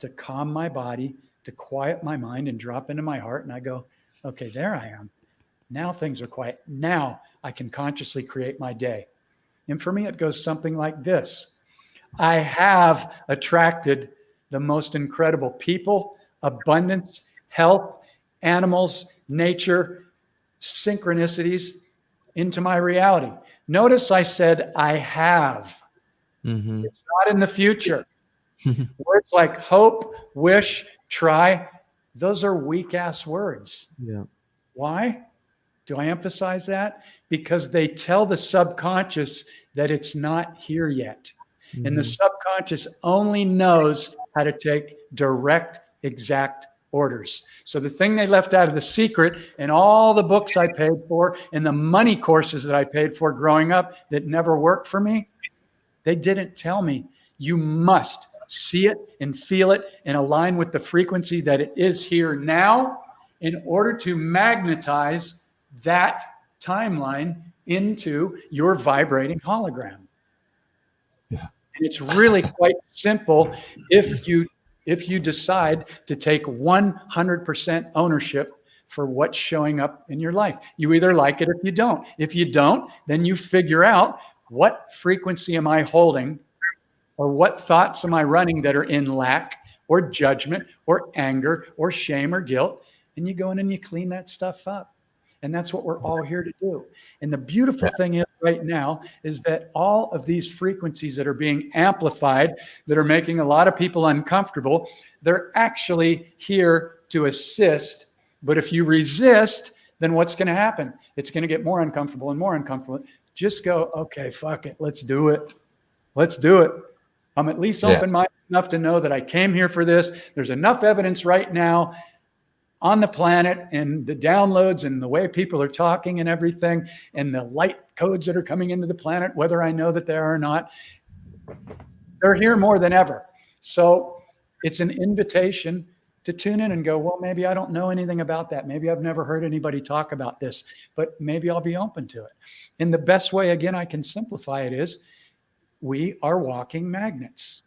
to calm my body, to quiet my mind and drop into my heart. And I go, okay, there I am. Now things are quiet. Now I can consciously create my day. And for me, it goes something like this. I have attracted the most incredible people, abundance, health, animals, nature, synchronicities into my reality. Notice I said I have. Mm-hmm. It's not in the future. Words like hope, wish, try, those are weak ass words. Yeah. Why do I emphasize that? Because they tell the subconscious that it's not here yet. Mm-hmm. And the subconscious only knows how to take direct, exact orders. So the thing they left out of The Secret and all the books I paid for and the money courses that I paid for growing up that never worked for me, they didn't tell me you must see it and feel it and align with the frequency that it is here now in order to magnetize that timeline into your vibrating hologram. Yeah. And it's really quite simple if you decide to take 100% ownership for what's showing up in your life. You either like it or you don't. If you don't, then you figure out what frequency am I holding or what thoughts am I running that are in lack or judgment or anger or shame or guilt. And you go in and you clean that stuff up. And that's what we're all here to do. And the beautiful thing is right now is that all of these frequencies that are being amplified, that are making a lot of people uncomfortable, they're actually here to assist. But if you resist, then what's going to happen? It's going to get more uncomfortable and more uncomfortable. Just go, okay, fuck it. Let's do it. Let's do it. I'm at least open-minded enough to know that I came here for this. There's enough evidence right now on the planet and the downloads and the way people are talking and everything and the light codes that are coming into the planet, whether I know that they are or not, they're here more than ever. So it's an invitation to tune in and go, well, maybe I don't know anything about that. Maybe I've never heard anybody talk about this, but maybe I'll be open to it. And the best way, again, I can simplify it is we are walking magnets.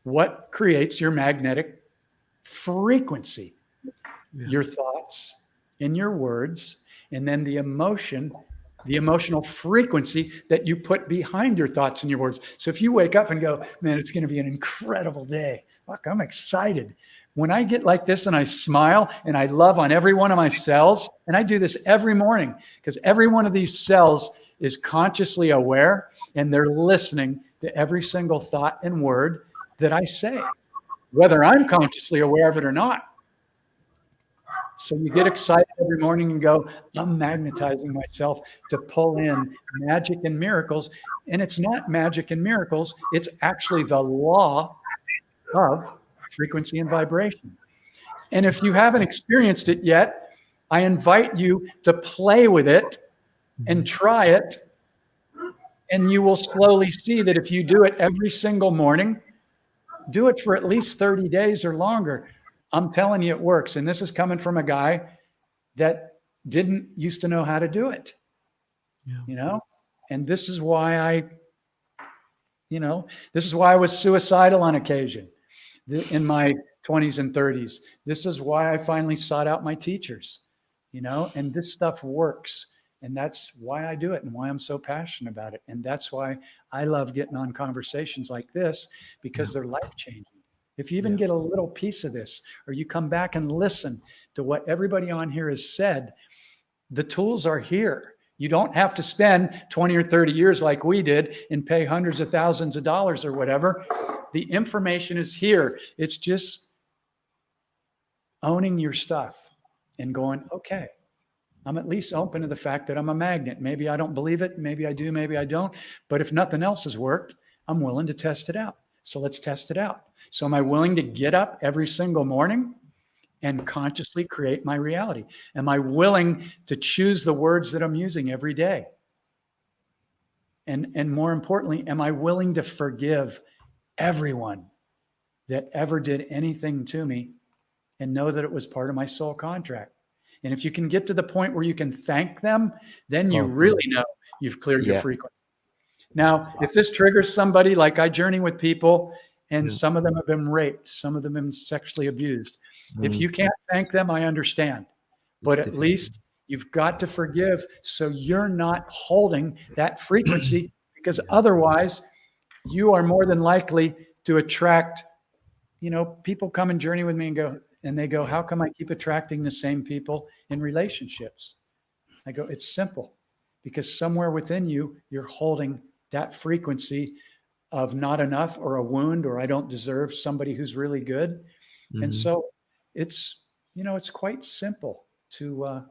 What creates your magnetic frequency? Yeah. Your thoughts and your words, and then the emotional frequency that you put behind your thoughts and your words. So if you wake up and go, man, it's going to be an incredible day. Look, I'm excited. When I get like this and I smile and I love on every one of my cells, and I do this every morning because every one of these cells is consciously aware and they're listening to every single thought and word that I say, whether I'm consciously aware of it or not. So you get excited every morning and go, I'm magnetizing myself to pull in magic and miracles. And it's not magic and miracles. It's actually the law of frequency and vibration. And if you haven't experienced it yet, I invite you to play with it and try it. And you will slowly see that if you do it every single morning, do it for at least 30 days or longer. I'm telling you, it works. And this is coming from a guy that didn't used to know how to do it, and this is why this is why I was suicidal on occasion in my 20s and 30s. This is why I finally sought out my teachers, and this stuff works. And that's why I do it and why I'm so passionate about it. And that's why I love getting on conversations like this, because they're life-changing. If you even get a little piece of this, or you come back and listen to what everybody on here has said, the tools are here. You don't have to spend 20 or 30 years like we did and pay hundreds of thousands of dollars or whatever. The information is here. It's just owning your stuff and going, okay, I'm at least open to the fact that I'm a magnet. Maybe I don't believe it. Maybe I do. Maybe I don't. But if nothing else has worked, I'm willing to test it out. So let's test it out. So am I willing to get up every single morning and consciously create my reality? Am I willing to choose the words that I'm using every day? And more importantly, am I willing to forgive everyone that ever did anything to me and know that it was part of my soul contract? And if you can get to the point where you can thank them, then you really know you've cleared your frequency. Now, if this triggers somebody, like I journey with people, and some of them have been raped, some of them have been sexually abused. If you can't thank them, I understand. But at least you've got to forgive, so you're not holding that frequency, because otherwise you are more than likely to attract, people come and journey with me and they go, how come I keep attracting the same people in relationships? I go, it's simple, because somewhere within you, you're holding that frequency of not enough, or a wound, or I don't deserve somebody who's really good. And so it's quite simple to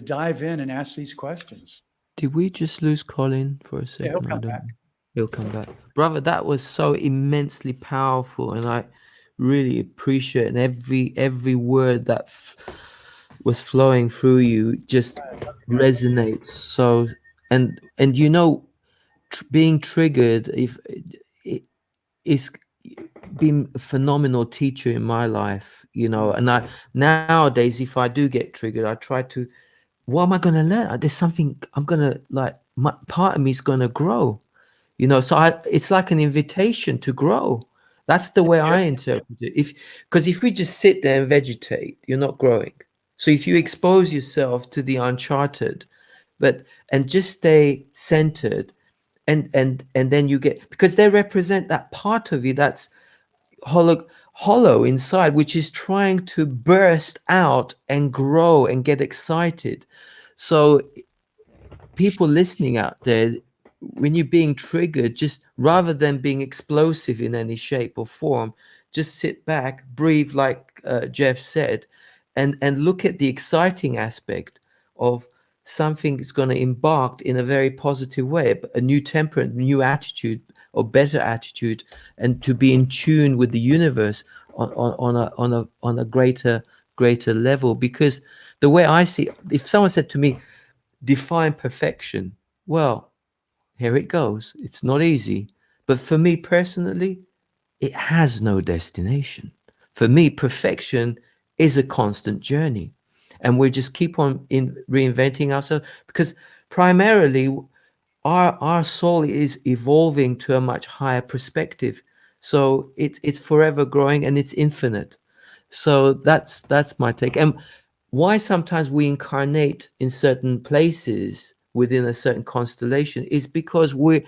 dive in and ask these questions. Did we just lose Colin for a second? Yeah, he'll come back. He'll come back. Brother, that was so immensely powerful, and I really appreciate, and every word that was flowing through you just resonates so. And being triggered, if it's been a phenomenal teacher in my life, and I nowadays, if I do get triggered, I try to, what am I going to learn? There's something I'm going to part of me is going to grow, so it's like an invitation to grow. That's the way I interpret it. Because if we just sit there and vegetate, you're not growing. So if you expose yourself to the uncharted, and just stay centered, and then you get, because they represent that part of you that's hollow inside, which is trying to burst out and grow and get excited. So people listening out there, when you're being triggered, just rather than being explosive in any shape or form, just sit back, breathe, like Jeff said, and look at the exciting aspect of something is going to embark in a very positive way, a new temperament, new attitude, or better attitude, and to be in tune with the universe on a greater level. Because the way I see, if someone said to me, define perfection, well, here it goes. It's not easy, but for me personally, it has no destination. For me, perfection is a constant journey. And we just keep on reinventing ourselves, because primarily our soul is evolving to a much higher perspective. So it's forever growing, and it's infinite. So that's my take. And why sometimes we incarnate in certain places within a certain constellation is because we're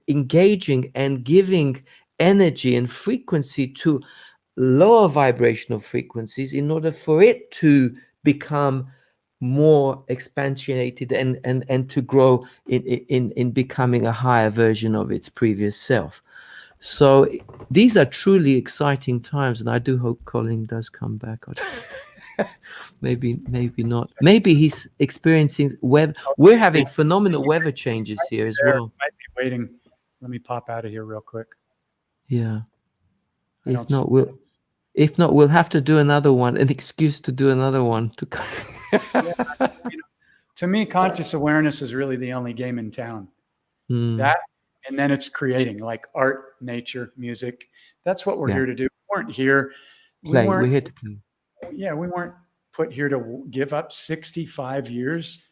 engaging and giving energy and frequency to lower vibrational frequencies in order for it to become more expansionated and to grow in becoming a higher version of its previous self. So these are truly exciting times, and I do hope Colin does come back. Maybe not. Maybe he's experiencing we're having phenomenal weather changes here as well. Might be waiting. Let me pop out of here real quick. Yeah. If not, we'll have to do another one, an excuse to do another one. To me, conscious awareness is really the only game in town. That, and then it's creating, like art, nature, music. That's what we're here to do. weren't here. Play. We We're weren't, here to play. yeah, we weren't put here to give up 65 years,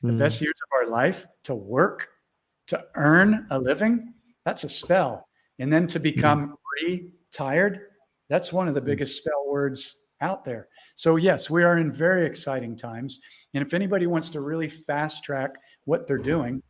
the Mm. best years of our life, to work, to earn a living. That's a spell. And then to become retired, that's one of the biggest spell words out there. So yes, we are in very exciting times. And if anybody wants to really fast track what they're doing,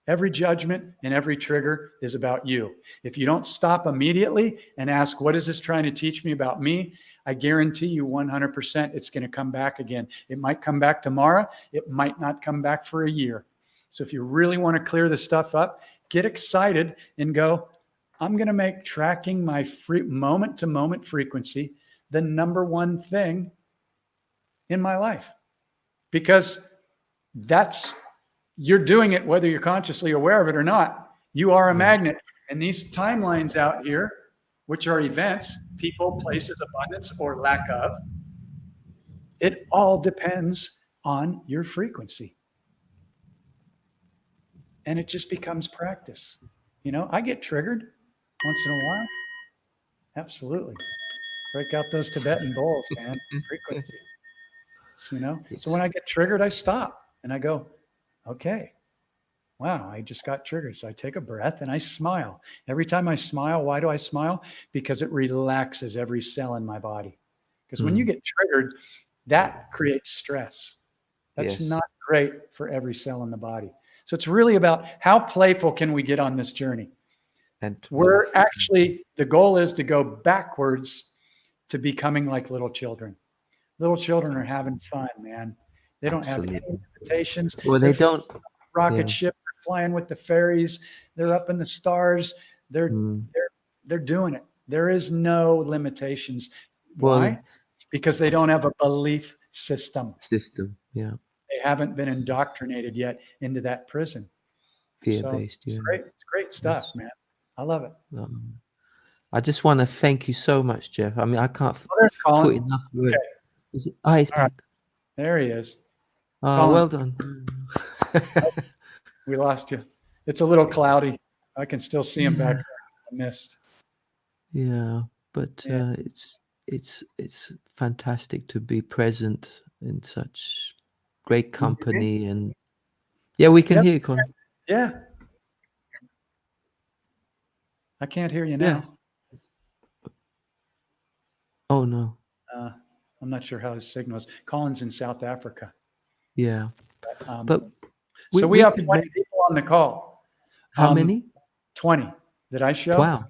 every judgment and every trigger is about you. If you don't stop immediately and ask, what is this trying to teach me about me? I guarantee you 100% it's going to come back again. It might come back tomorrow. It might not come back for a year. So if you really want to clear this stuff up, get excited and go, I'm going to make tracking my moment to moment frequency the number one thing in my life, because you're doing it whether you're consciously aware of it or not. You are a magnet. And these timelines out here, which are events, people, places, abundance, or lack of, it all depends on your frequency. And it just becomes practice. You know, I get triggered once in a while. Absolutely. Break out those Tibetan bowls, man. Frequency. You know, so when I get triggered, I stop and I go, okay, wow, I just got triggered. So I take a breath and I smile. Every time I smile, why do I smile? Because it relaxes every cell in my body. Because when you get triggered, that creates stress. That's not great for every cell in the body. So it's really about how playful can we get on this journey? And we're actually, the goal is to go backwards to becoming like little children. Little children are having fun, man. They don't have any limitations. Well, they don't. Rocket ship, they're flying with the fairies. They're up in the stars. They're doing it. There is no limitations. Why? Because they don't have a belief system. Yeah. They haven't been indoctrinated yet into that prison. Fear-based. So it's great stuff, man. I love it. I just want to thank you so much, Jeff. I mean, I can't there's Colin. put enough words. Okay. He's back. Right. There he is. Well done. We lost you. It's a little cloudy. I can still see him back there in the mist. Yeah, but it's fantastic to be present in such great company, and we can hear you, Colin. Yeah. I can't hear you now. Oh no. I'm not sure how his signal is. Colin's in South Africa. Yeah. But so we have 20 people on the call. How many? 20. Did I show? Wow.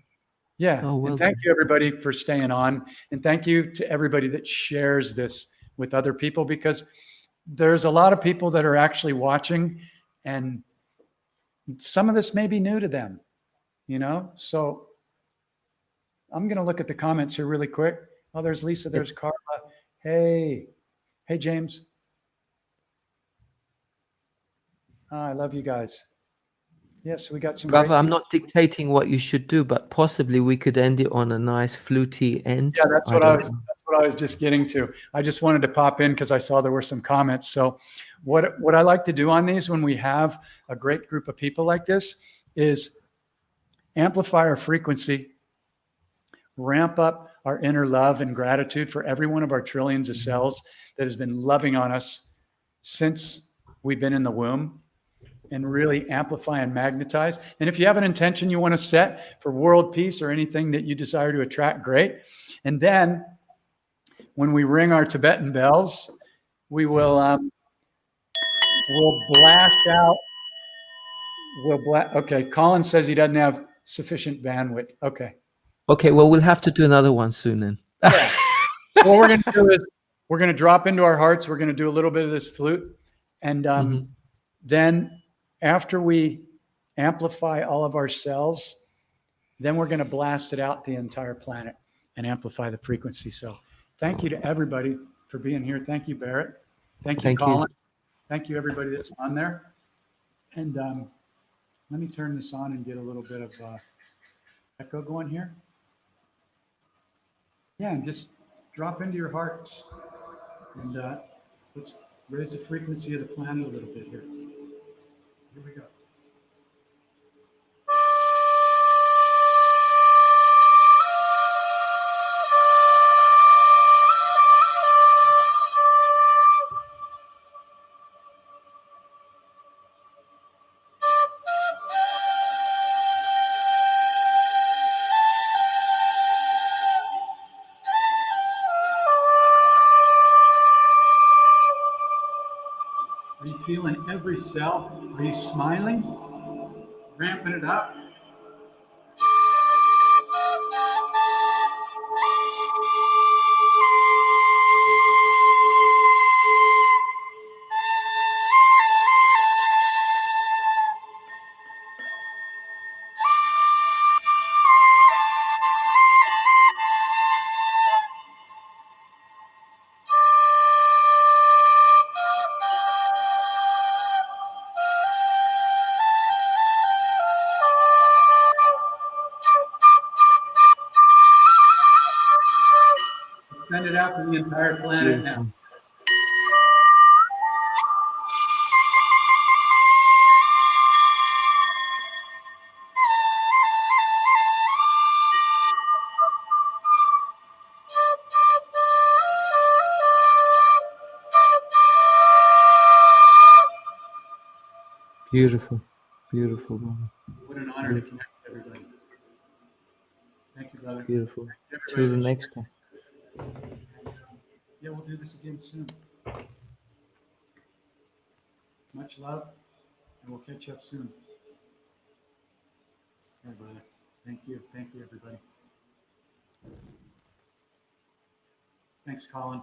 Yeah. Oh, well and thank you everybody for staying on. And thank you to everybody that shares this with other people, because there's a lot of people that are actually watching, and some of this may be new to them, you know? So I'm going to look at the comments here really quick. Oh, there's Lisa. There's Carla. Hey, James. I love you guys. Yes, we got some. Brother, I'm not dictating what you should do, but possibly we could end it on a nice fluty end. Yeah, that's what I was just getting to. I just wanted to pop in because I saw there were some comments. So what I like to do on these when we have a great group of people like this is amplify our frequency, ramp up our inner love and gratitude for every one of our trillions of cells that has been loving on us since we've been in the womb, and really amplify and magnetize. And if you have an intention you want to set for world peace or anything that you desire to attract, great. And then when we ring our Tibetan bells, we will we'll blast out. Okay, Colin says he doesn't have sufficient bandwidth. Okay, well, we'll have to do another one soon then. Yeah. What we're going to do is we're going to drop into our hearts. We're going to do a little bit of this flute. And then after we amplify all of our cells, then we're going to blast it out the entire planet and amplify the frequency. So thank you to everybody for being here. Thank you, Baret. Thank you, Colin. Thank you, everybody that's on there. And let me turn this on and get a little bit of echo going here. Yeah, and just drop into your hearts. And let's raise the frequency of the planet a little bit here. Here we go. feeling every cell? Are you smiling? Ramping it up? Send it out to the entire planet now. Beautiful, beautiful, brother. What an honor to connect with everybody. Thank you, brother. Beautiful. Thank you, Till the everybody. next time. Yeah, we'll do this again soon. Much love, and we'll catch up soon. Yeah, brother. Thank you. Thank you, everybody. Thanks, Colin.